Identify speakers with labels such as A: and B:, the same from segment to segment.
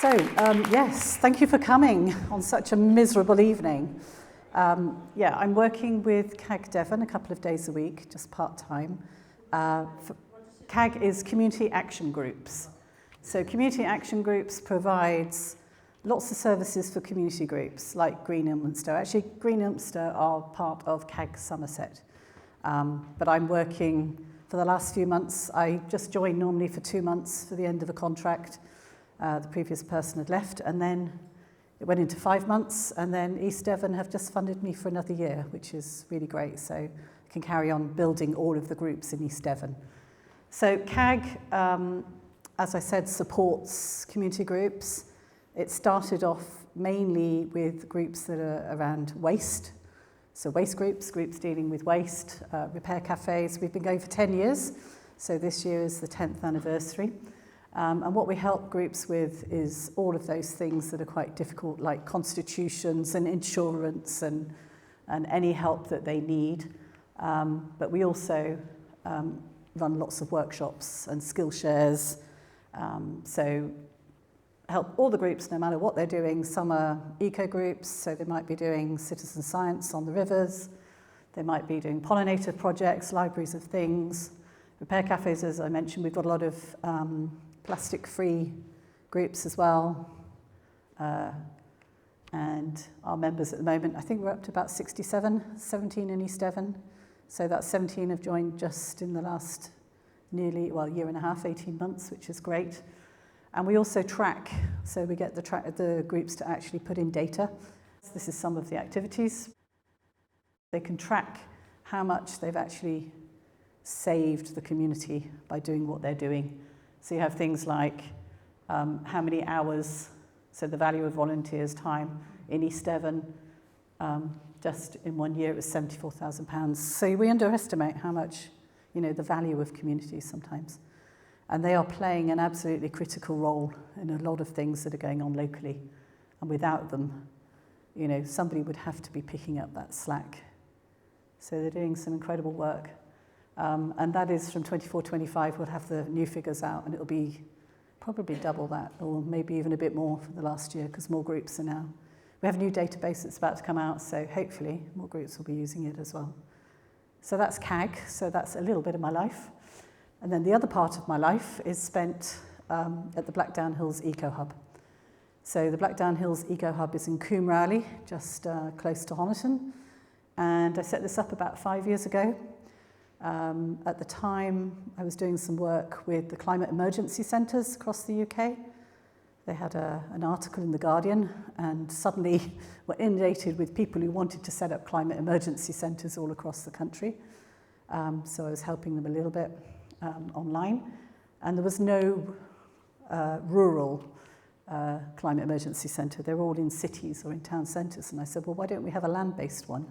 A: Yes, thank you for coming on such a miserable evening. I'm working with CAG Devon a couple of days a week, just part-time. CAG is Community Action Groups. So Community Action Groups provides lots of services for community groups, like Green Ilminster. Actually, Green Ilminster are part of CAG Somerset. But I'm working for the last few months. I just joined normally for 2 months for the end of a contract. The previous person had left, and then it went into 5 months, and then East Devon have just funded me for another year, which is really great, so I can carry on building all of the groups in East Devon. So CAG, as I said, supports community groups. It started off mainly with groups that are around waste, so waste groups dealing with waste, repair cafes. We've been going for 10 years, so this year is the 10th anniversary. And what we help groups with is all of those things that are quite difficult, like constitutions and insurance and any help that they need. But we also run lots of workshops and skill shares. So help all the groups, no matter what they're doing. Some are eco groups, so they might be doing citizen science on the rivers. They might be doing pollinator projects, libraries of things. Repair cafes, as I mentioned, we've got a lot of plastic-free groups as well. And our members at the moment, I think we're up to about 17 in East Devon. So that 17 have joined just in the last year and a half, 18 months, which is great. And we also track, so we get the groups to actually put in data. This is some of the activities. They can track how much they've actually saved the community by doing what they're doing. So you have things like how many hours, so the value of volunteers' time in East Devon, just in 1 year it was £74,000. So we underestimate how much, the value of communities sometimes. And they are playing an absolutely critical role in a lot of things that are going on locally. And without them, somebody would have to be picking up that slack. So they're doing some incredible work. And that is from 24-25, we'll have the new figures out, and it'll be probably double that, or maybe even a bit more for the last year, because more groups are now. We have a new database that's about to come out, so hopefully more groups will be using it as well. So that's CAG, so that's a little bit of my life. And then the other part of my life is spent at the Blackdown Hills Eco Hub. So the Blackdown Hills Eco Hub is in Coombe Rowley, just close to Honiton. And I set this up about 5 years ago. At the time, I was doing some work with the climate emergency centres across the UK. They had an article in The Guardian and suddenly were inundated with people who wanted to set up climate emergency centres all across the country. So I was helping them a little bit online. And there was no rural climate emergency centre. They were all in cities or in town centres. And I said, well, why don't we have a land-based one?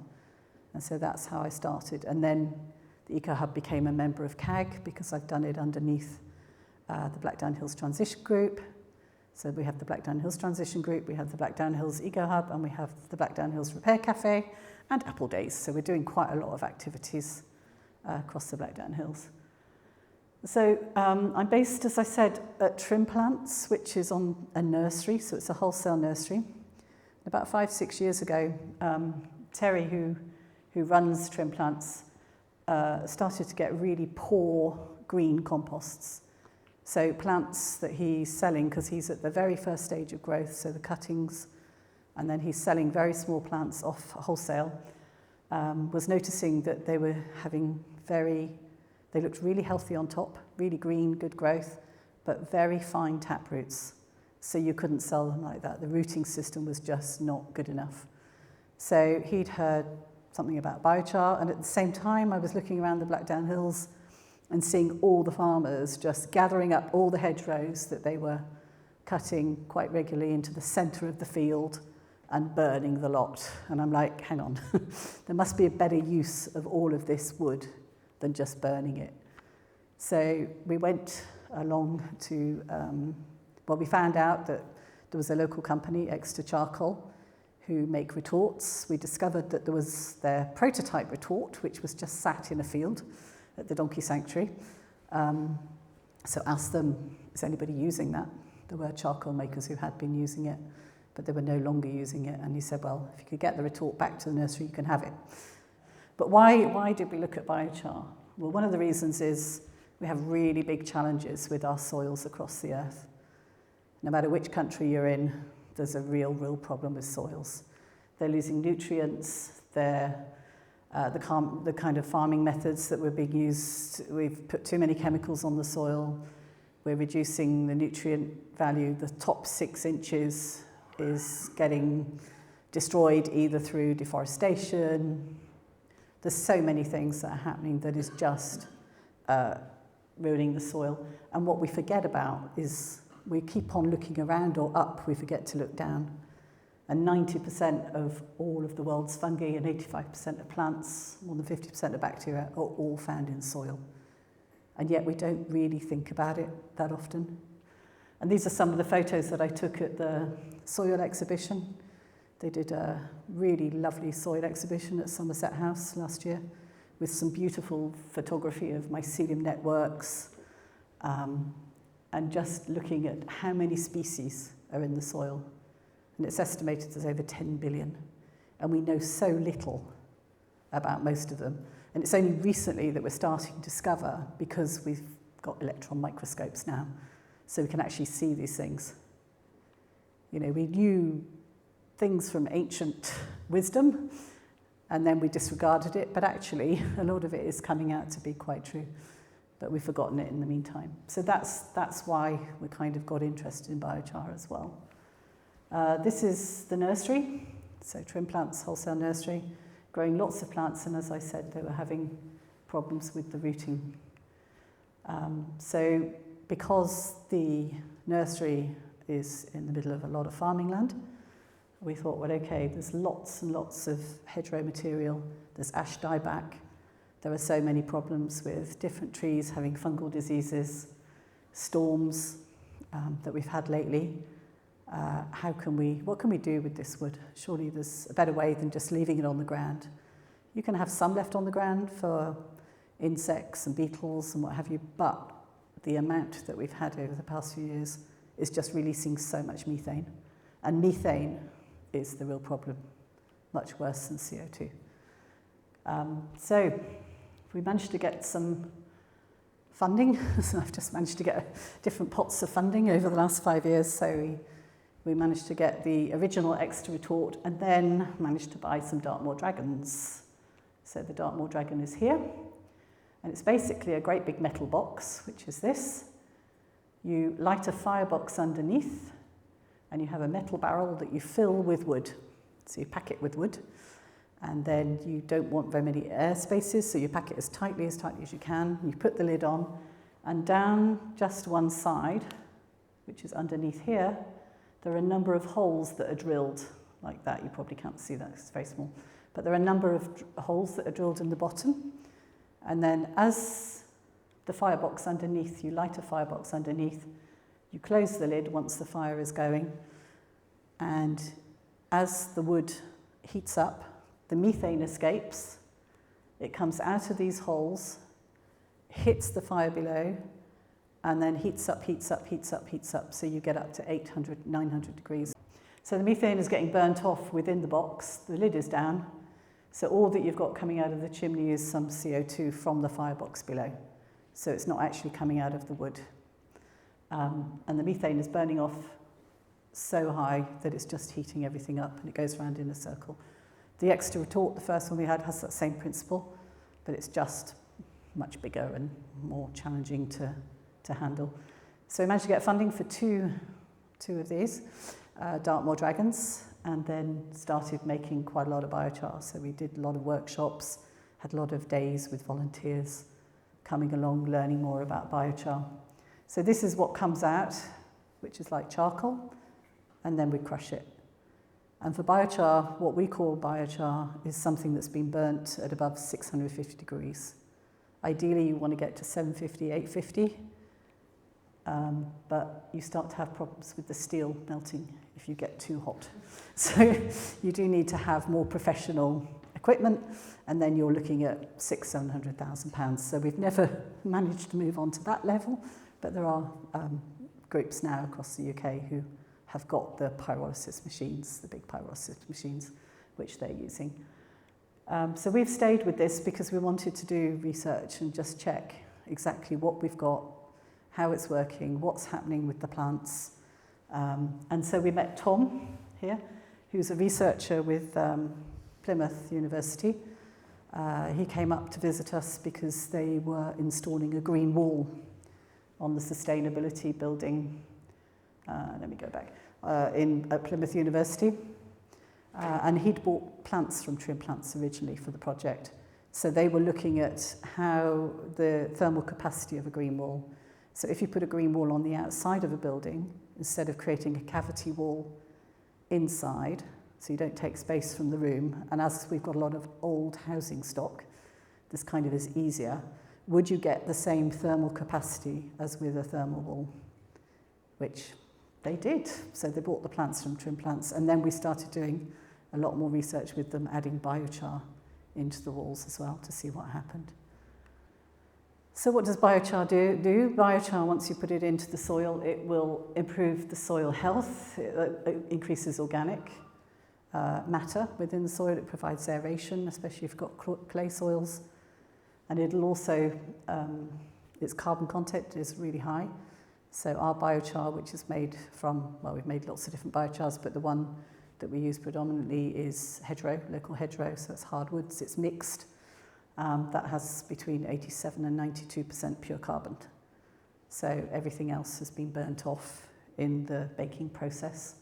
A: And so that's how I started. And then the Eco Hub became a member of CAG because I've done it underneath the Blackdown Hills Transition Group. So we have the Blackdown Hills Transition Group, we have the Blackdown Hills Eco Hub, and we have the Blackdown Hills Repair Cafe and Apple Days. So we're doing quite a lot of activities across the Blackdown Hills. So I'm based, as I said, at Trim Plants, which is on a nursery, so it's a wholesale nursery. About 5-6 years ago, Terry, who runs Trim Plants, started to get really poor green composts. So plants that he's selling, because he's at the very first stage of growth, so the cuttings, and then he's selling very small plants off wholesale, was noticing that they were having they looked really healthy on top, really green, good growth, but very fine tap roots. So you couldn't sell them like that. The rooting system was just not good enough. So he'd heard something about BioChar, and at the same time I was looking around the Blackdown Hills and seeing all the farmers just gathering up all the hedgerows that they were cutting quite regularly into the centre of the field and burning the lot. And I'm like, hang on, there must be a better use of all of this wood than just burning it. So we went along to, we found out that there was a local company, Exeter Charcoal, who make retorts. We discovered that there was their prototype retort, which was just sat in a field at the Donkey Sanctuary. So asked them, is anybody using that? There were charcoal makers who had been using it, but they were no longer using it. And he said, well, if you could get the retort back to the nursery, you can have it. But why did we look at biochar? Well, one of the reasons is we have really big challenges with our soils across the earth. No matter which country you're in, there's a real problem with soils. They're losing nutrients, the kind of farming methods that were being used, we've put too many chemicals on the soil, we're reducing the nutrient value, the top 6 inches is getting destroyed either through deforestation. There's so many things that are happening that is just ruining the soil. And what we forget about is we keep on looking around or up, we forget to look down. And 90% of all of the world's fungi and 85% of plants, more than 50% of bacteria are all found in soil. And yet we don't really think about it that often. And these are some of the photos that I took at the soil exhibition. They did a really lovely soil exhibition at Somerset House last year with some beautiful photography of mycelium networks and just looking at how many species are in the soil. And it's estimated there's over 10 billion. And we know so little about most of them. And it's only recently that we're starting to discover, because we've got electron microscopes now, so we can actually see these things. You know, we knew things from ancient wisdom, and then we disregarded it, but actually a lot of it is coming out to be quite true, but we've forgotten it in the meantime. So that's why we kind of got interested in biochar as well. This is the nursery, so Trim Plants Wholesale Nursery, growing lots of plants, and as I said, they were having problems with the rooting. So because the nursery is in the middle of a lot of farming land, we thought, well, okay, there's lots and lots of hedgerow material, there's ash dieback, there are so many problems with different trees having fungal diseases, storms that we've had lately. What can we do with this wood? Surely there's a better way than just leaving it on the ground. You can have some left on the ground for insects and beetles and what have you, but the amount that we've had over the past few years is just releasing so much methane. And methane is the real problem, much worse than CO2. So we managed to get some funding. So I've just managed to get different pots of funding over the last 5 years. So we managed to get the original extra retort and then managed to buy some Dartmoor dragons. So the Dartmoor dragon is here. And it's basically a great big metal box, which is this. You light a firebox underneath, and you have a metal barrel that you fill with wood. So you pack it with wood, and then you don't want very many air spaces, so you pack it as tightly as you can. You put the lid on, and down just one side, which is underneath here, there are a number of holes that are drilled like that. You probably can't see that, it's very small. But there are a number of holes that are drilled in the bottom. And then as the firebox underneath, you light a firebox underneath, you close the lid once the fire is going, and as the wood heats up, the methane escapes, it comes out of these holes, hits the fire below, and then heats up, so you get up to 800, 900 degrees. So the methane is getting burnt off within the box, the lid is down, so all that you've got coming out of the chimney is some CO2 from the firebox below. So it's not actually coming out of the wood. And the methane is burning off so high that it's just heating everything up, and it goes around in a circle. The extra retort, the first one we had, has that same principle, but it's just much bigger and more challenging to handle. So we managed to get funding for two of these, Dartmoor dragons, and then started making quite a lot of biochar. So we did a lot of workshops, had a lot of days with volunteers coming along, learning more about biochar. So this is what comes out, which is like charcoal, and then we crush it. And for biochar, what we call biochar is something that's been burnt at above 650 degrees. Ideally, you want to get to 750, 850, but you start to have problems with the steel melting if you get too hot. So you do need to have more professional equipment, and then you're looking at £600,000, £700,000. So we've never managed to move on to that level, but there are groups now across the UK who have got the pyrolysis machines, the big pyrolysis machines, which they're using. So we've stayed with this because we wanted to do research and just check exactly what we've got, how it's working, what's happening with the plants. And so we met Tom here, who's a researcher with Plymouth University. He came up to visit us because they were installing a green wall on the sustainability building, let me go back, at Plymouth University. And he'd bought plants from Trim Plants originally for the project. So they were looking at how the thermal capacity of a green wall. So if you put a green wall on the outside of a building, instead of creating a cavity wall inside, so you don't take space from the room, and as we've got a lot of old housing stock, this kind of is easier, would you get the same thermal capacity as with a thermal wall? Which they did. So they bought the plants from Trim Plants, and then we started doing a lot more research with them, adding biochar into the walls as well to see what happened. So what does biochar do? Biochar, once you put it into the soil, it will improve the soil health. It increases organic matter within the soil. It provides aeration, especially if you've got clay soils. And it'll also, its carbon content is really high. So our biochar, which is made from, well, we've made lots of different biochars, but the one that we use predominantly is hedgerow, local hedgerow, so it's hardwoods, it's mixed. That has between 87 and 92% pure carbon. So everything else has been burnt off in the baking process.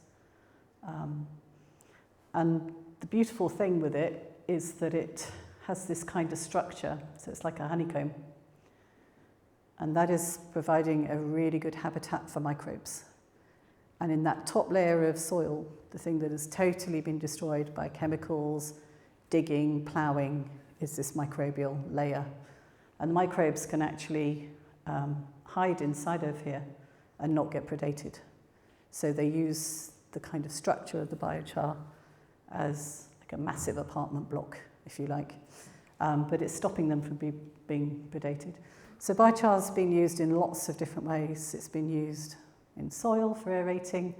A: And the beautiful thing with it is that it has this kind of structure, so it's like a honeycomb. And that is providing a really good habitat for microbes. And in that top layer of soil, the thing that has totally been destroyed by chemicals, digging, ploughing, is this microbial layer. And the microbes can actually hide inside of here and not get predated. So they use the kind of structure of the biochar as like a massive apartment block, if you like. But it's stopping them from being predated. So biochar has been used in lots of different ways. It's been used in soil for aerating.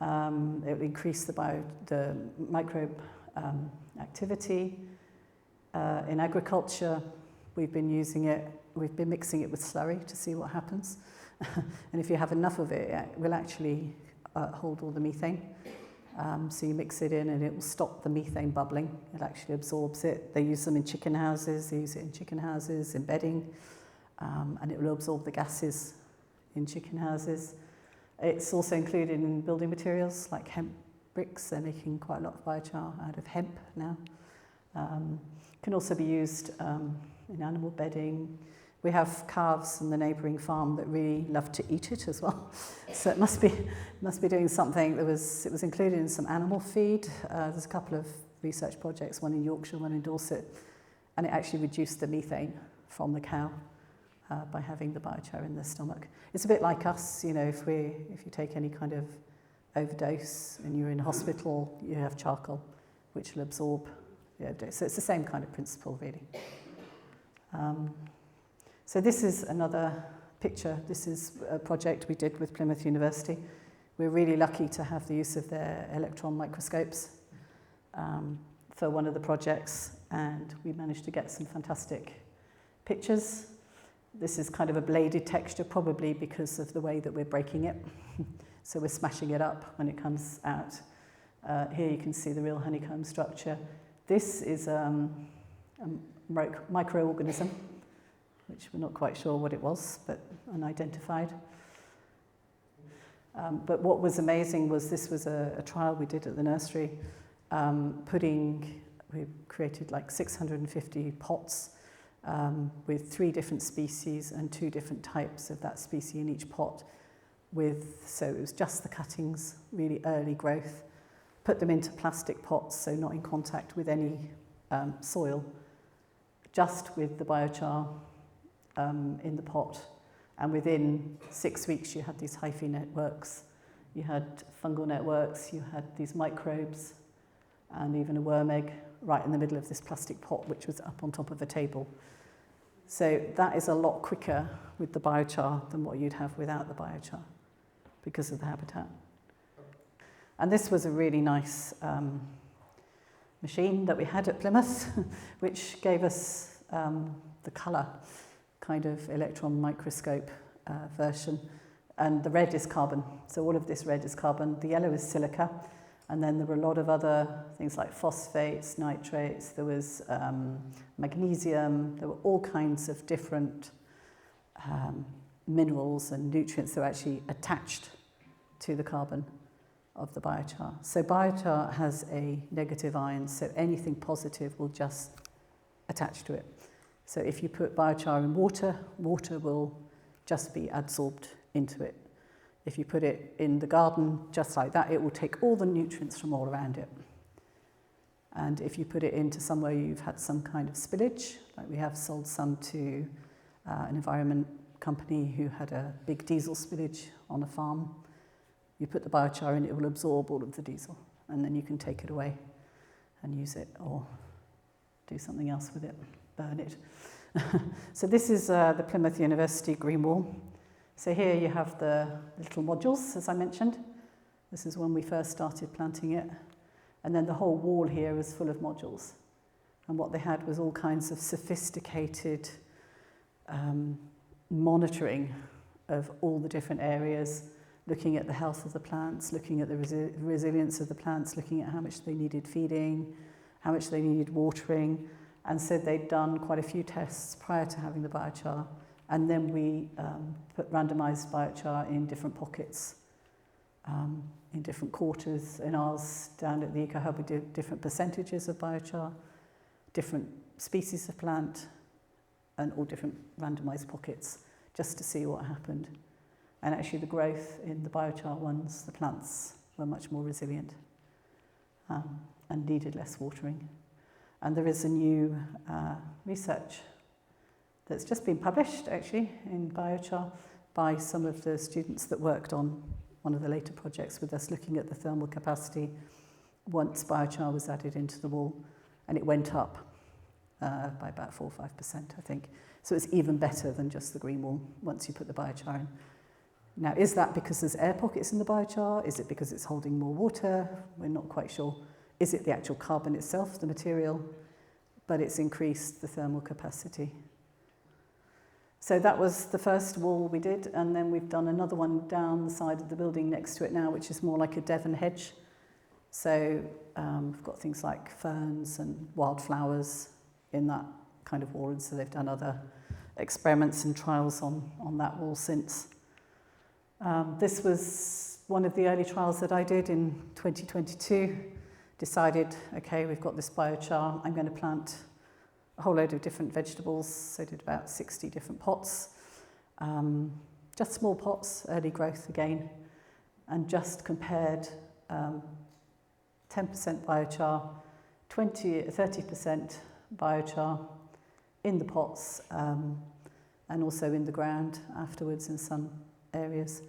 A: It will increase the microbe activity. In agriculture, we've been using it. We've been mixing it with slurry to see what happens. And if you have enough of it, it will actually hold all the methane. So you mix it in and it will stop the methane bubbling. It actually absorbs it. They use them in chicken houses. They use it in chicken houses, in bedding. And it will absorb the gases in chicken houses. It's also included in building materials like hemp bricks. They're making quite a lot of biochar out of hemp now. Can also be used in animal bedding. We have calves in the neighbouring farm that really love to eat it as well. So it must be doing something. It was included in some animal feed. There's a couple of research projects, one in Yorkshire, one in Dorset, and it actually reduced the methane from the cow by having the biochar in their stomach. It's a bit like us, you know, if you take any kind of overdose and you're in hospital, you have charcoal, which will absorb the overdose. So it's the same kind of principle, really. So this is another picture. This is a project we did with Plymouth University. We're really lucky to have the use of their electron microscopes for one of the projects, and we managed to get some fantastic pictures. This is kind of a bladed texture, probably because of the way that we're breaking it. So we're smashing it up when it comes out. Here you can see the real honeycomb structure. This is a microorganism, which we're not quite sure what it was, but unidentified. But what was amazing was this was a trial we did at the nursery, we created like 650 pots with 3 different species and 2 different types of that species in each pot. So it was just the cuttings, really early growth. Put them into plastic pots, so not in contact with any soil, just with the biochar in the pot. And within 6 weeks, you had these hyphae networks. You had fungal networks, you had these microbes, and even a worm egg right in the middle of this plastic pot, which was up on top of a table. So that is a lot quicker with the biochar than what you'd have without the biochar. because of the habitat. And this was a really nice machine that we had at Plymouth, which gave us the colour kind of electron microscope version. And the red is carbon. So all of this red is carbon. The yellow is silica. And then there were a lot of other things like phosphates, nitrates. There was magnesium. There were all kinds of different minerals and nutrients that were actually attached to the carbon of the biochar. So biochar has a negative ion, so anything positive will just attach to it. So if you put biochar in water, water will just be adsorbed into it. If you put it in the garden, just like that, it will take all the nutrients from all around it. And if you put it into somewhere you've had some kind of spillage, like we have sold some to an environment company who had a big diesel spillage on a farm, you put the biochar in, it will absorb all of the diesel, and then you can take it away and use it or do something else with it, burn it. So this is the Plymouth University green wall. So here you have the little modules, as I mentioned. This is when we first started planting it. And then the whole wall here is full of modules. And what they had was all kinds of sophisticated monitoring of all the different areas, looking at the health of the plants, looking at the resilience of the plants, looking at how much they needed feeding, how much they needed watering, and said they'd done quite a few tests prior to having the biochar. And then we put randomized biochar in different pockets, in different quarters. In ours, down at the Eco Hub, we did different percentages of biochar, different species of plant, and all different randomized pockets, just to see what happened. And actually the growth in the biochar ones, the plants were much more resilient and needed less watering. And there is a new research that's just been published, actually, in BioChar by some of the students that worked on one of the later projects with us, looking at the thermal capacity once biochar was added into the wall, and it went up by about 4 or 5%, I think. So it's even better than just the green wall once you put the biochar in. Now, is that because there's air pockets in the biochar? Is it because it's holding more water? We're not quite sure. Is it the actual carbon itself, the material? But it's increased the thermal capacity. So that was the first wall we did, and then we've done another one down the side of the building next to it now, which is more like a Devon hedge. So we've got things like ferns and wildflowers in that kind of wall, and so they've done other experiments and trials on that wall since. This was one of the early trials that I did in 2022. Decided, okay, we've got this biochar, I'm going to plant a whole load of different vegetables, so I did about 60 different pots, just small pots, early growth again, and just compared 10% biochar, 30% biochar in the pots, and also in the ground afterwards in some areas,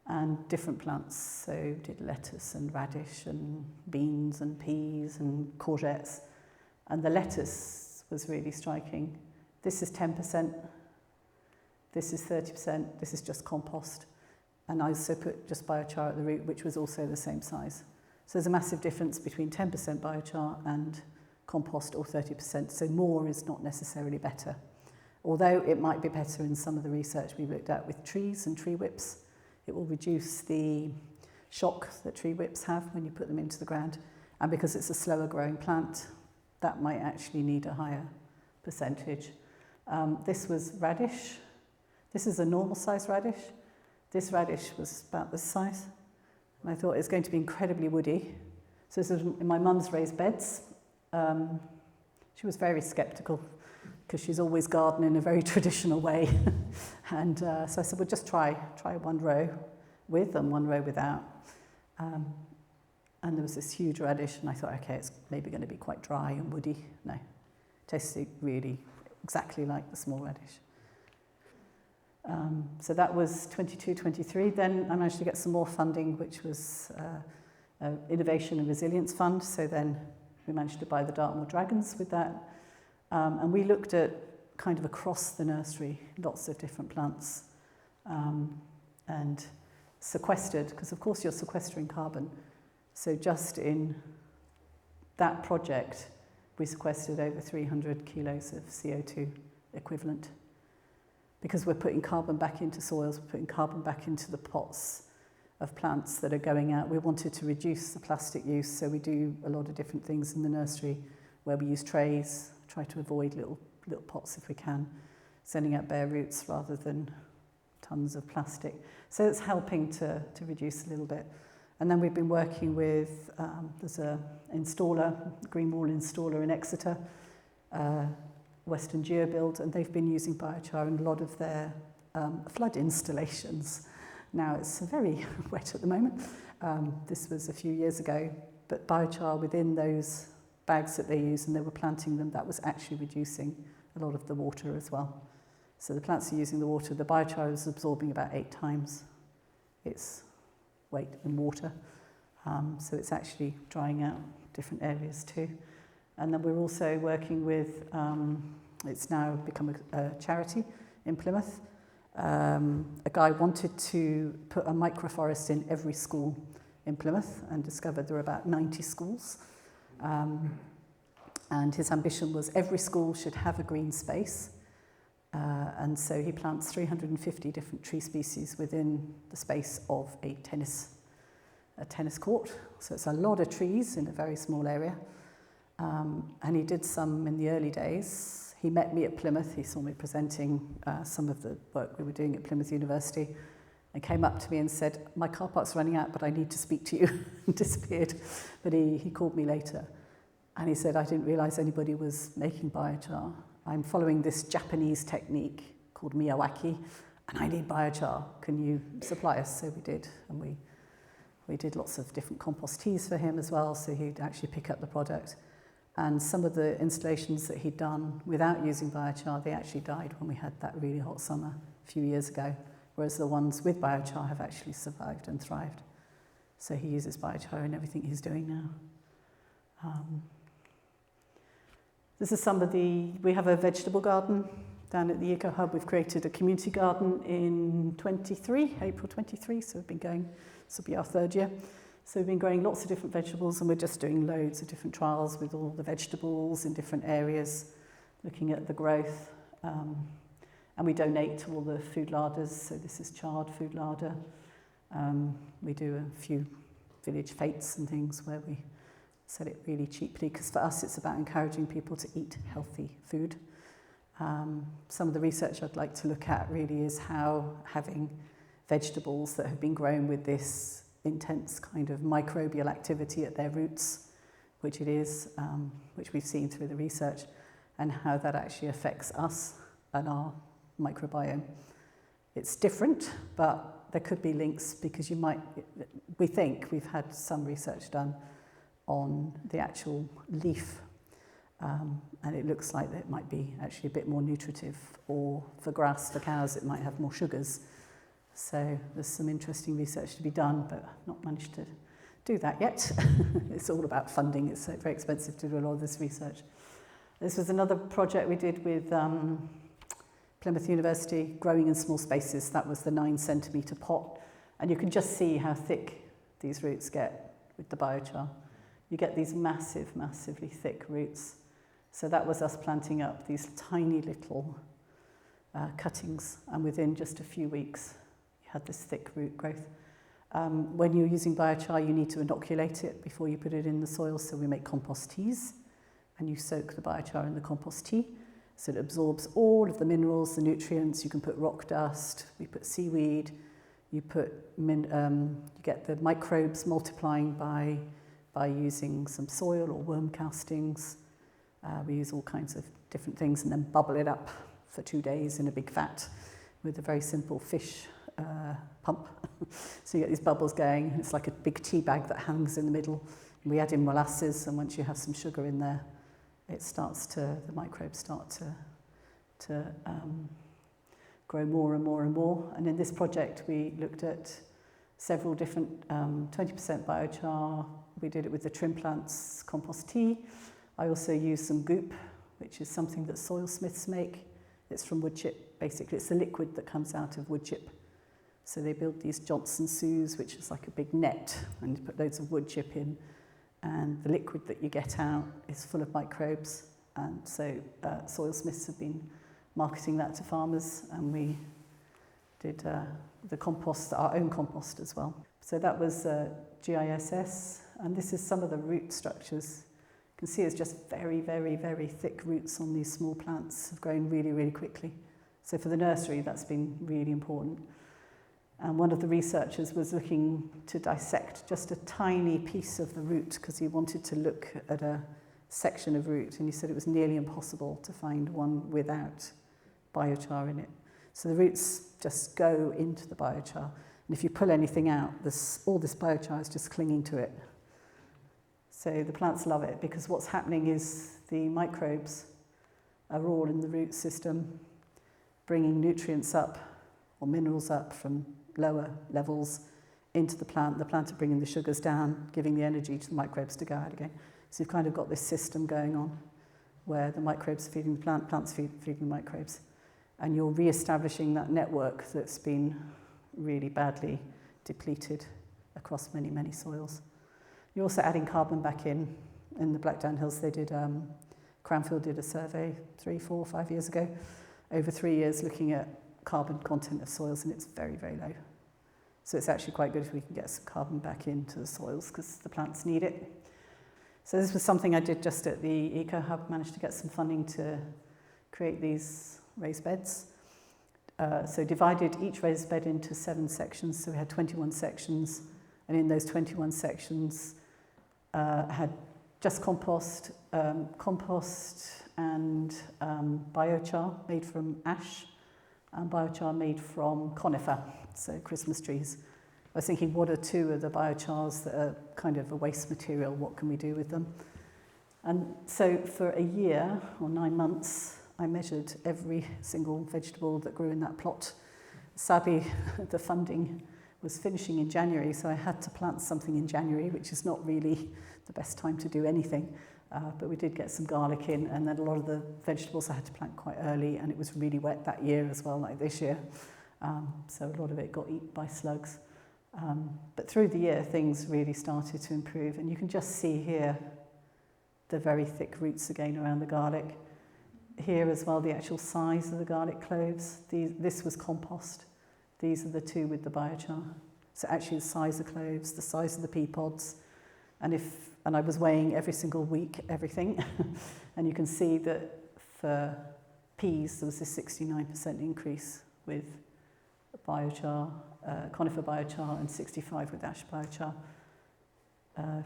A: and different plants, so did lettuce and radish and beans and peas and courgettes, and the lettuce was really striking. This is 10%, this is 30%, this is just compost. And I also put just biochar at the root, which was also the same size. So there's a massive difference between 10% biochar and compost or 30%. So more is not necessarily better. Although it might be better in some of the research we looked at with trees and tree whips. It will reduce the shock that tree whips have when you put them into the ground. And because it's a slower growing plant, that might actually need a higher percentage. This was radish. This is a normal size radish. This radish was about this size. And I thought it was going to be incredibly woody. So this is in my mum's raised beds. She was very sceptical because she's always gardened in a very traditional way. And so I said, well, just try one row with and one row without. And there was this huge radish, and I thought, okay, it's maybe going to be quite dry and woody. No, tasted really exactly like the small radish. So that was 22-23. Then I managed to get some more funding, which was an Innovation and Resilience Fund. So then we managed to buy the Dartmoor Dragons with that. And we looked at kind of across the nursery, lots of different plants. And sequestered, because of course you're sequestering carbon. So just in that project, we sequestered over 300 kilos of CO2 equivalent. Because we're putting carbon back into soils, we're putting carbon back into the pots of plants that are going out. We wanted to reduce the plastic use, so we do a lot of different things in the nursery where we use trays, try to avoid little pots if we can, sending out bare roots rather than tons of plastic. So it's helping to reduce a little bit. And then we've been working with, there's a installer, green wall installer in Exeter, Western GeoBuild, and they've been using biochar in a lot of their flood installations. Now it's very wet at the moment. This was a few years ago, but biochar within those bags that they use, and they were planting them, that was actually reducing a lot of the water as well. So the plants are using the water, the biochar is absorbing about 8 times its weight in water. So it's actually drying out different areas too. And then we're also working with, it's now become a charity in Plymouth. A guy wanted to put a microforest in every school in Plymouth and discovered there were about 90 schools. And his ambition was every school should have a green space. And so he plants 350 different tree species within the space of a tennis court. So it's a lot of trees in a very small area. And he did some in the early days. He met me at Plymouth. He saw me presenting some of the work we were doing at Plymouth University and came up to me and said, my car park's running out, but I need to speak to you, and disappeared. But he called me later. And he said, I didn't realise anybody was making biochar. I'm following this Japanese technique called Miyawaki, and I need biochar. Can you supply us? So we did, and we did lots of different compost teas for him as well, so he'd actually pick up the product. And some of the installations that he'd done without using biochar, they actually died when we had that really hot summer a few years ago, whereas the ones with biochar have actually survived and thrived. So he uses biochar in everything he's doing now. This is some of we have a vegetable garden down at the Eco Hub. We've created a community garden in April 23, so we've been going, this will be our 3rd year. So we've been growing lots of different vegetables, and we're just doing loads of different trials with all the vegetables in different areas, looking at the growth. And we donate to all the food larders, so this is charred food larder. We do a few village fetes and things where we sell it really cheaply, because for us it's about encouraging people to eat healthy food. Some of the research I'd like to look at really is how having vegetables that have been grown with this intense kind of microbial activity at their roots, which it is, which we've seen through the research, and how that actually affects us and our microbiome. It's different, but there could be links, because we think we've had some research done on the actual leaf, and it looks like it might be actually a bit more nutritive, or for grass, for cows, it might have more sugars. So there's some interesting research to be done, but I've not managed to do that yet. It's all about funding. It's very expensive to do a lot of this research. This was another project we did with Plymouth University, growing in small spaces. That was the 9-centimetre pot. And you can just see how thick these roots get with the biochar. You get these massively thick roots. So that was us planting up these tiny little cuttings, and within just a few weeks, you had this thick root growth. When you're using biochar, you need to inoculate it before you put it in the soil, so we make compost teas, and you soak the biochar in the compost tea, so it absorbs all of the minerals, the nutrients. You can put rock dust, we put seaweed, you get the microbes multiplying by using some soil or worm castings. We use all kinds of different things, and then bubble it up for 2 days in a big vat with a very simple fish pump. So you get these bubbles going. It's like a big tea bag that hangs in the middle. We add in molasses, and once you have some sugar in there, the microbes start to grow more and more and more. And in this project, we looked at several different 20% biochar. We did it with the trim plants compost tea. I also used some goop, which is something that soil smiths make. It's from wood chip, basically. It's the liquid that comes out of wood chip So they build these Johnson Sues, which is like a big net, and you put loads of wood chip in, and the liquid that you get out is full of microbes. And so Soil Smiths have been marketing that to farmers, and we did the compost, our own compost as well. So that was GISS, and this is some of the root structures. You can see it's just very, very, very thick roots on these small plants, have grown really, really quickly. So for the nursery, that's been really important. And one of the researchers was looking to dissect just a tiny piece of the root because he wanted to look at a section of root, and he said it was nearly impossible to find one without biochar in it. So the roots just go into the biochar, and if you pull anything out, all this biochar is just clinging to it. So the plants love it because what's happening is the microbes are all in the root system, bringing nutrients up or minerals up from lower levels into the plant. The plant are bringing the sugars down, giving the energy to the microbes to go out again. So you've kind of got this system going on where the microbes are feeding the plant, plants feeding the microbes. And you're re-establishing that network that's been really badly depleted across many, many soils. You're also adding carbon back in the Blackdown Hills. They did, Cranfield did a survey 3, 4, 5 years ago, over 3 years looking at carbon content of soils, and it's very, very low. So it's actually quite good if we can get some carbon back into the soils because the plants need it. So this was something I did just at the Eco Hub, managed to get some funding to create these raised beds. So divided each raised bed into 7 sections, so we had 21 sections, and in those 21 sections had just compost and biochar made from ash, and biochar made from conifer, so Christmas trees. I was thinking, what are 2 of the biochars that are kind of a waste material? What can we do with them? And so for a year or 9 months, I measured every single vegetable that grew in that plot. Sadly, the funding was finishing in January, so I had to plant something in January, which is not really the best time to do anything. But we did get some garlic in, and then a lot of the vegetables I had to plant quite early, and it was really wet that year as well, like this year. So a lot of it got eaten by slugs. But through the year, things really started to improve, and you can just see here the very thick roots again around the garlic. Here as well, the actual size of the garlic cloves. This was compost. These are the 2 with the biochar. So actually the size of cloves, the size of the pea pods, and I was weighing every single week everything, and you can see that for peas there was a 69% increase with biochar, conifer biochar, and 65 with ash biochar.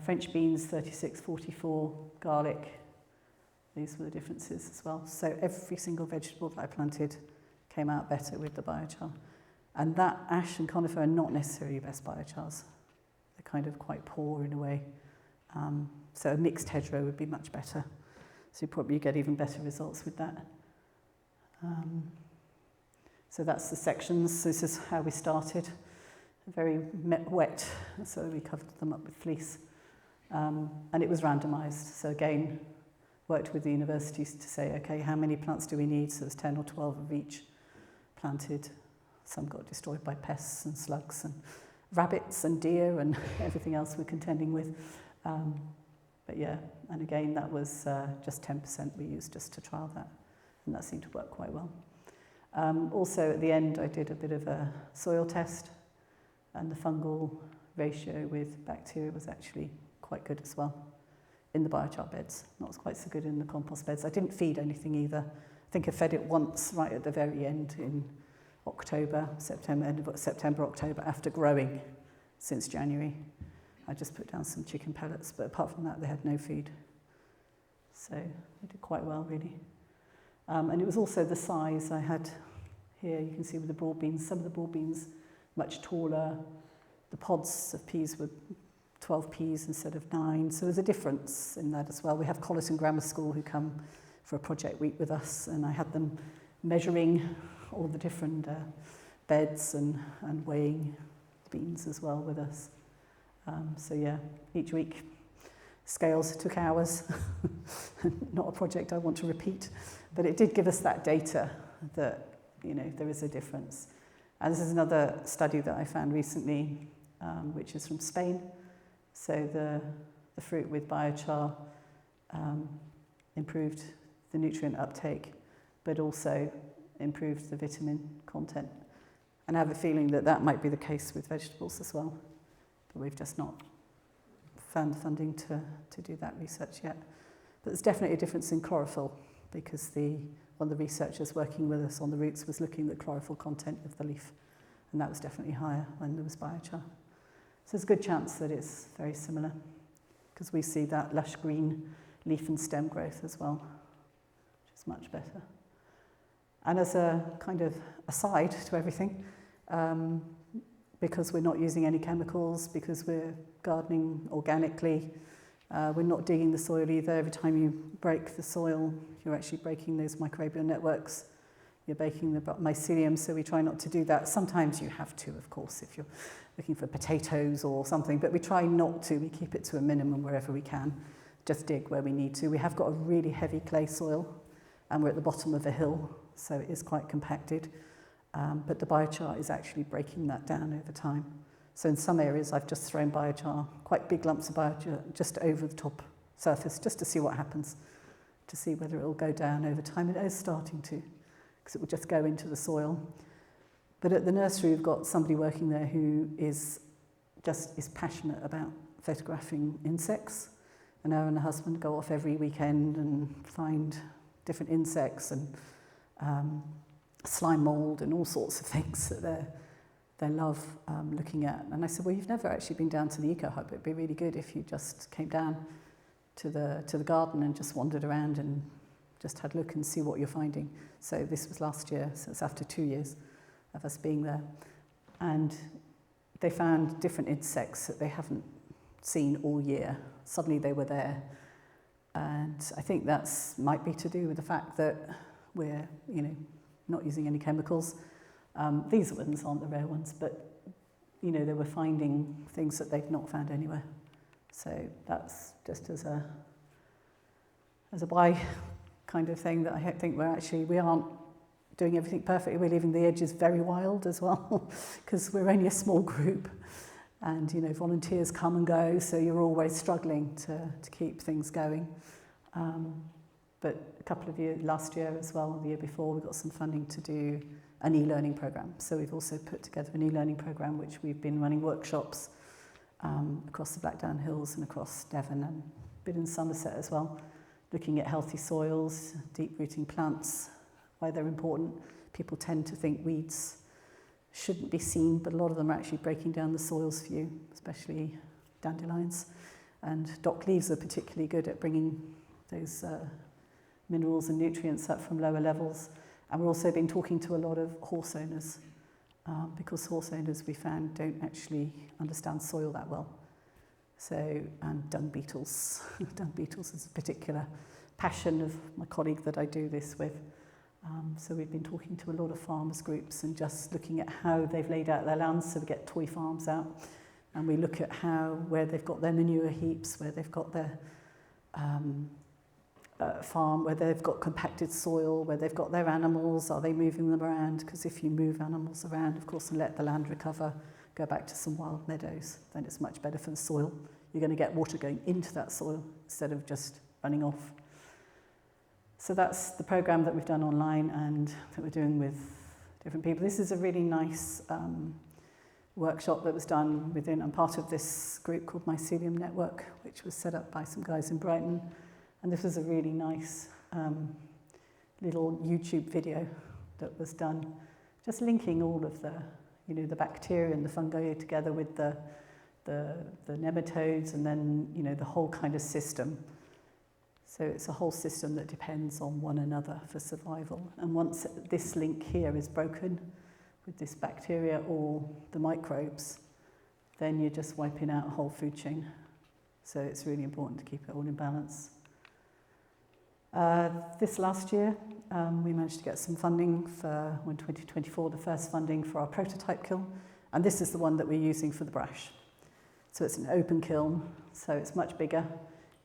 A: French beans 36-44, garlic. These were the differences as well. So every single vegetable that I planted came out better with the biochar. And that ash and conifer are not necessarily your best biochars. They're kind of quite poor in a way. So a mixed hedgerow would be much better. So you probably get even better results with that. So that's the sections. So this is how we started. Very wet, so we covered them up with fleece. And it was randomised. So again, worked with the universities to say, okay, how many plants do we need? So there's 10 or 12 of each planted. Some got destroyed by pests and slugs and rabbits and deer and everything else we're contending with. But yeah, and again, that was just 10% we used just to trial that, and that seemed to work quite well. Also, at the end, I did a bit of a soil test, and the fungal ratio with bacteria was actually quite good as well in the biochar beds. Not quite so good in the compost beds. I didn't feed anything either. I think I fed it once right at the very end in end of September, October, after growing since January. I just put down some chicken pellets, but apart from that, they had no feed. So they did quite well, really. And it was also the size I had here. You can see with the broad beans, some of the broad beans much taller. The pods of peas were 12 peas instead of 9. So there's a difference in that as well. We have Colleton Grammar School who come for a project week with us, and I had them measuring all the different beds and weighing the beans as well with us. So yeah, each week scales took hours. Not a project I want to repeat, but it did give us that data that, you know, there is a difference. And this is another study that I found recently, which is from Spain. So the fruit with biochar improved the nutrient uptake, but also improved the vitamin content. And I have a feeling that that might be the case with vegetables as well, but we've just not found the funding to do that research yet. But there's definitely a difference in chlorophyll, because one of the researchers working with us on the roots was looking at the chlorophyll content of the leaf, and that was definitely higher when there was biochar. So there's a good chance that it's very similar, because we see that lush green leaf and stem growth as well, which is much better. And as a kind of aside to everything, because we're not using any chemicals, because we're gardening organically, we're not digging the soil either. Every time you break the soil, you're actually breaking those microbial networks. You're breaking the mycelium, so we try not to do that. Sometimes you have to, of course, if you're looking for potatoes or something, but we try not to. We keep it to a minimum wherever we can. Just dig where we need to. We have got a really heavy clay soil, and we're at the bottom of a hill, so it is quite compacted. But the biochar is actually breaking that down over time. So in some areas, I've just thrown biochar, quite big lumps of biochar, just over the top surface, just to see what happens, to see whether it will go down over time. It is starting to, because it will just go into the soil. But at the nursery, we've got somebody working there who is passionate about photographing insects. And her and her husband go off every weekend and find different insects and slime mold and all sorts of things that they love looking at. And I said, well, you've never actually been down to the Eco Hub. It'd be really good if you just came down to the garden and just wandered around and just had a look and see what you're finding. So this was last year, so it's after 2 years of us being there. And they found different insects that they haven't seen all year. Suddenly they were there. And I think that's might be to do with the fact that we're, not using any chemicals. These ones aren't the rare ones, but, they were finding things that they've not found anywhere. So that's just as a why kind of thing that I think we aren't doing everything perfectly. We're leaving the edges very wild as well, because we're only a small group. And, volunteers come and go, so you're always struggling to keep things going. But a couple of years, last year as well, the year before, we got some funding to do an e-learning program. So we've also put together an e-learning program, which we've been running workshops across the Blackdown Hills and across Devon and a bit in Somerset as well, looking at healthy soils, deep-rooting plants, why they're important. People tend to think weeds shouldn't be seen, but a lot of them are actually breaking down the soils for you, especially dandelions. And dock leaves are particularly good at bringing those minerals and nutrients up from lower levels. And we've also been talking to a lot of horse owners, because horse owners, we found, don't actually understand soil that well. So, and dung beetles. Dung beetles is a particular passion of my colleague that I do this with. So we've been talking to a lot of farmers groups and just looking at how they've laid out their lands. So we get toy farms out, and we look at where they've got their manure heaps, where they've got their farm, where they've got compacted soil, where they've got their animals. Are they moving them around? Because if you move animals around, of course, and let the land recover, go back to some wild meadows, then it's much better for the soil. You're going to get water going into that soil instead of just running off. So that's the program that we've done online and that we're doing with different people. This is a really nice workshop that was done within, I'm part of this group called Mycelium Network, which was set up by some guys in Brighton. And this was a really nice little YouTube video that was done, just linking all of the, the bacteria and the fungi together with the nematodes, and then, the whole kind of system. So it's a whole system that depends on one another for survival. And once this link here is broken with this bacteria or the microbes, then you're just wiping out a whole food chain. So it's really important to keep it all in balance. This last year, we managed to get some funding for, in 2024, the first funding for our prototype kiln. And this is the one that we're using for the brash. So it's an open kiln, so it's much bigger.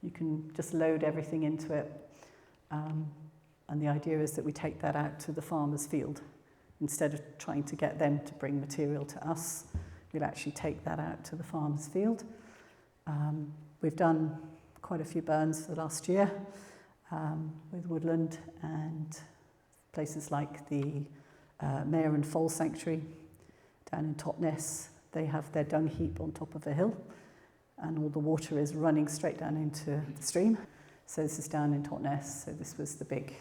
A: You can just load everything into it. And the idea is that we take that out to the farmer's field. instead of trying to get them to bring material to us, we'll actually take that out to the farmer's field. We've done quite a few burns for the last year with woodland and places like the Mare and Foal Sanctuary down in Totnes. They have their dung heap on top of a hill, and all the water is running straight down into the stream. So this is down in Totnes, so this was the big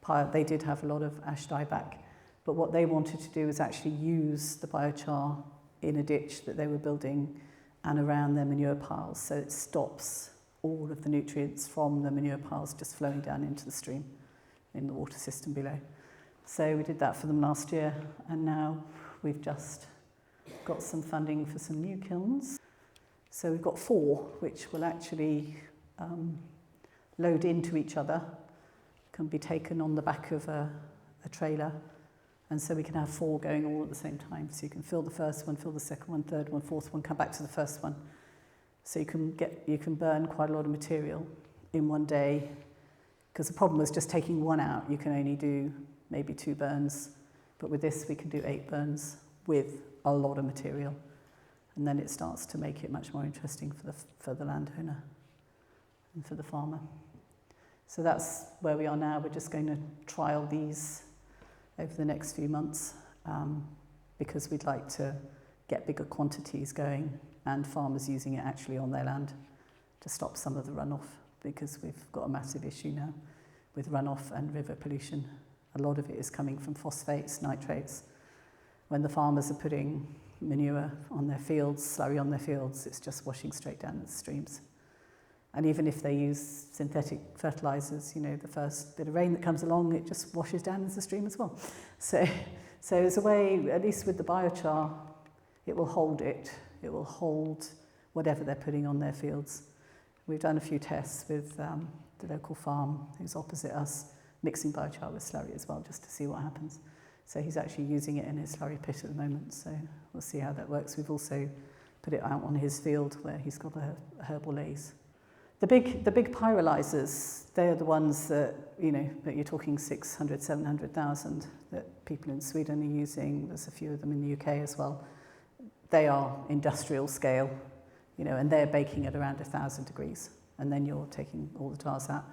A: pile. They did have a lot of ash dieback, but what they wanted to do was actually use the biochar in a ditch that they were building and around their manure piles, so it stops all of the nutrients from the manure piles just flowing down into the stream in the water system below. So we did that for them last year, and now we've just got some funding for some new kilns. So we've got 4, which will actually load into each other, can be taken on the back of a trailer, and so we can have 4 going all at the same time. So you can fill the first one, fill the second one, third one, fourth one, come back to the first one. So you can burn quite a lot of material in one day, because the problem was just taking one out. You can only do maybe 2 burns, but with this we can do 8 burns with a lot of material, and then it starts to make it much more interesting for the landowner and for the farmer. So that's where we are now. We're just going to trial these over the next few months because we'd like to get bigger quantities going and farmers using it actually on their land to stop some of the runoff, because we've got a massive issue now with runoff and river pollution. A lot of it is coming from phosphates, nitrates. When the farmers are putting manure on their fields, slurry on their fields, it's just washing straight down the streams. And even if they use synthetic fertilizers, you know, the first bit of rain that comes along, it just washes down into the stream as well. So there's a way, at least with the biochar, it will hold it. It will hold whatever they're putting on their fields. We've done a few tests with the local farm who's opposite us, mixing biochar with slurry as well, just to see what happens. So he's actually using it in his slurry pit at the moment, so we'll see how that works. We've also put it out on his field where he's got a herbal laze. The big pyrolyzers, they're the ones that, you know, that you're talking 600, 700,000 that people in Sweden are using. There's a few of them in the UK as well. They are industrial scale, you know, and they're baking at around 1,000 degrees. And then you're taking all the tars out,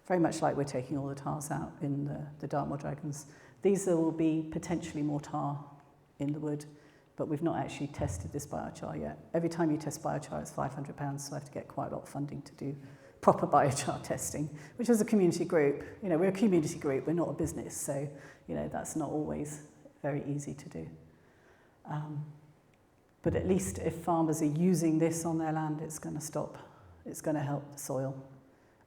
A: very much like we're taking all the tars out in the Dartmoor Dragons. These will be potentially more tar in the wood, but we've not actually tested this biochar yet. Every time you test biochar, it's £500, so I have to get quite a lot of funding to do proper biochar testing, which is a community group. You know, we're a community group, we're not a business, so, you know, that's not always very easy to do. But at least if farmers are using this on their land, it's going to stop. It's going to help the soil.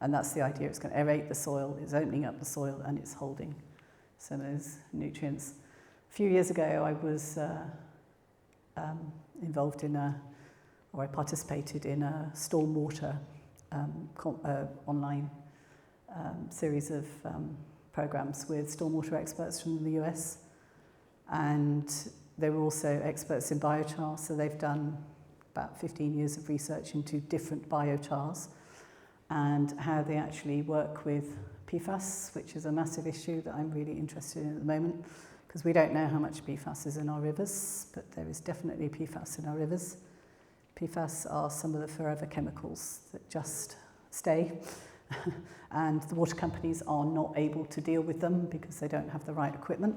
A: And that's the idea. It's going to aerate the soil, it's opening up the soil, and it's holding some of those nutrients. A few years ago, I was involved in I participated in a stormwater online series of programs with stormwater experts from the US. And they were also experts in biochar, so they've done about 15 years of research into different biochars and how they actually work with PFAS, which is a massive issue that I'm really interested in at the moment, because we don't know how much PFAS is in our rivers, but there is definitely PFAS in our rivers. PFAS are some of the forever chemicals that just stay, and the water companies are not able to deal with them because they don't have the right equipment.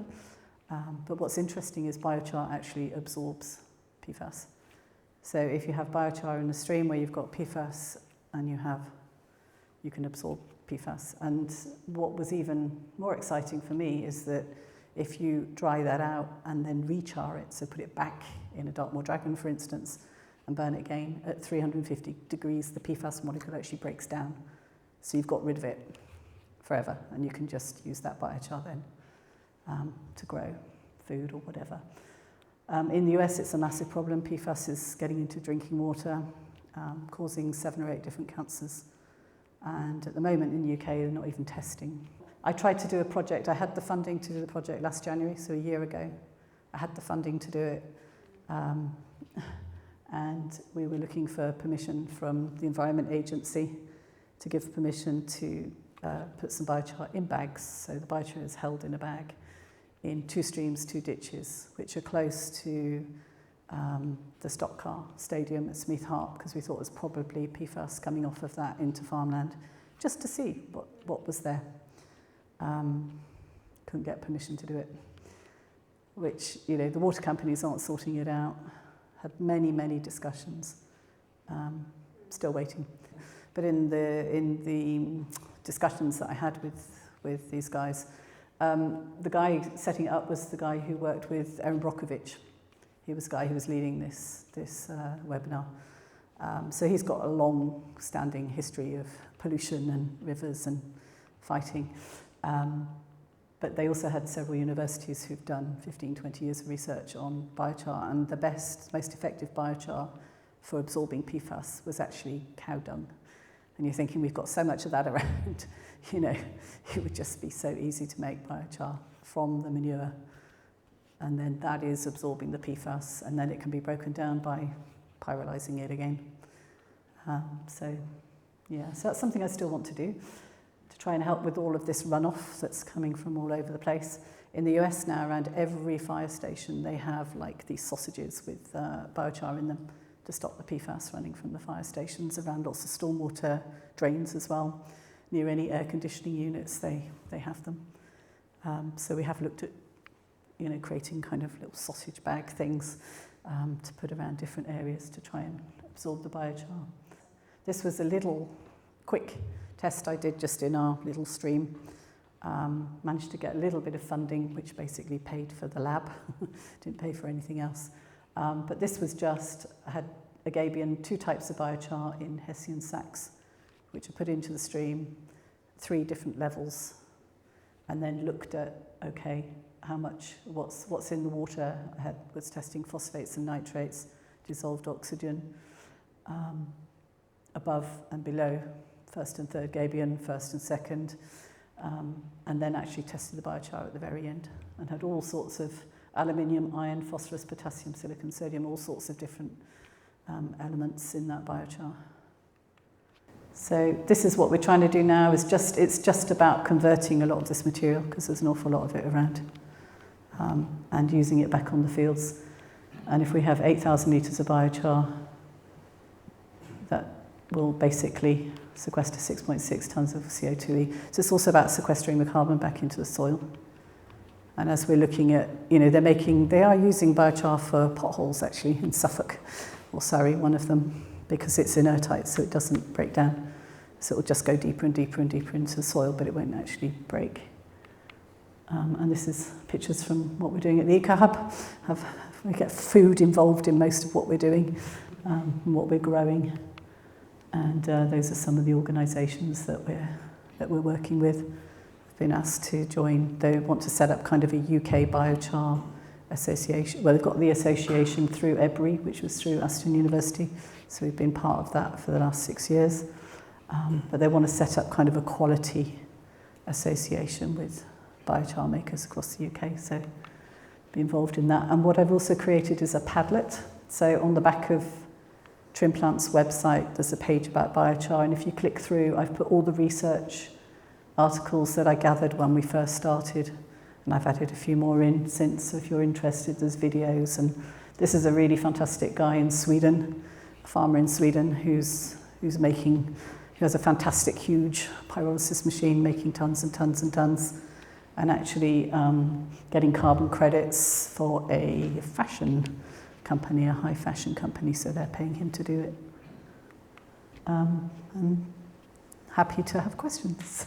A: But what's interesting is biochar actually absorbs PFAS. So if you have biochar in a stream where you've got PFAS and you can absorb PFAS. And what was even more exciting for me is that if you dry that out and then rechar it, so put it back in a Dartmoor Dragon, for instance, and burn it again at 350 degrees, the PFAS molecule actually breaks down. So you've got rid of it forever, and you can just use that biochar then to grow food or whatever. In the US, it's a massive problem. PFAS is getting into drinking water, causing 7 or 8 different cancers. And at the moment in the UK, they're not even testing. I tried to do a project. I had the funding to do the project last January, so a year ago. I had the funding to do it. And we were looking for permission from the Environment Agency to give permission to put some biochar in bags. So the biochar is held in a bag in 2 streams, 2 ditches, which are close to the stock car stadium at Smeeth Hart, because we thought it was probably PFAS coming off of that into farmland, just to see what was there. Couldn't get permission to do it, which, you know, the water companies aren't sorting it out. Had many, many discussions, still waiting. But in the discussions that I had with these guys, the guy setting it up was the guy who worked with Erin Brockovich. He was the guy who was leading this webinar. So he's got a long-standing history of pollution and rivers and fighting. But they also had several universities who've done 15, 20 years of research on biochar, and the best, most effective biochar for absorbing PFAS was actually cow dung. And you're thinking, we've got so much of that around, you know, it would just be so easy to make biochar from the manure. And then that is absorbing the PFAS, and then it can be broken down by pyrolyzing it again. So that's something I still want to do, to try and help with all of this runoff that's coming from all over the place. In the US now, around every fire station, they have like these sausages with biochar in them to stop the PFAS running from the fire stations, around lots of stormwater drains as well. Near any air conditioning units, they have them. So we have looked at, you know, creating kind of little sausage bag things to put around different areas to try and absorb the biochar. This was a little quick test I did just in our little stream. Managed to get a little bit of funding, which basically paid for the lab. Didn't pay for anything else. But this was just, I had agabion, 2 types of biochar in Hessian sacks, which are put into the stream, 3 different levels, and then looked at, okay, how much, what's in the water. Was testing phosphates and nitrates, dissolved oxygen, above and below, 1st and 3rd gabion, 1st and 2nd, and then actually tested the biochar at the very end, and had all sorts of aluminium, iron, phosphorus, potassium, silicon, sodium, all sorts of different elements in that biochar. So this is what we're trying to do now, it's just about converting a lot of this material, because there's an awful lot of it around, and using it back on the fields. And if we have 8,000 litres of biochar, that will basically sequester 6.6 tonnes of CO2e. So it's also about sequestering the carbon back into the soil. And as we're looking at, you know, they are using biochar for potholes actually in Suffolk, or Surrey, one of them, because it's inertite, so it doesn't break down. So it will just go deeper and deeper and deeper into the soil, but it won't actually break. And this is pictures from what we're doing at the Eco Hub. We get food involved in most of what we're doing, and what we're growing. And those are some of the organisations that we're working with. We've been asked to join. They want to set up kind of a UK biochar association. Well, they've got the association through EBRI, which was through Aston University. So we've been part of that for the last 6 years. But they want to set up kind of a quality association with biochar makers across the UK. So be involved in that. And what I've also created is a Padlet. So on the back of Trimplant's website, there's a page about biochar, and if you click through, I've put all the research articles that I gathered when we first started, and I've added a few more in since, so if you're interested, there's videos. And this is a really fantastic guy in Sweden, a farmer in Sweden who has a fantastic, huge pyrolysis machine making tons and tons and tons, and actually getting carbon credits for a fashion company, a high fashion company, so they're paying him to do it. I'm happy to have questions.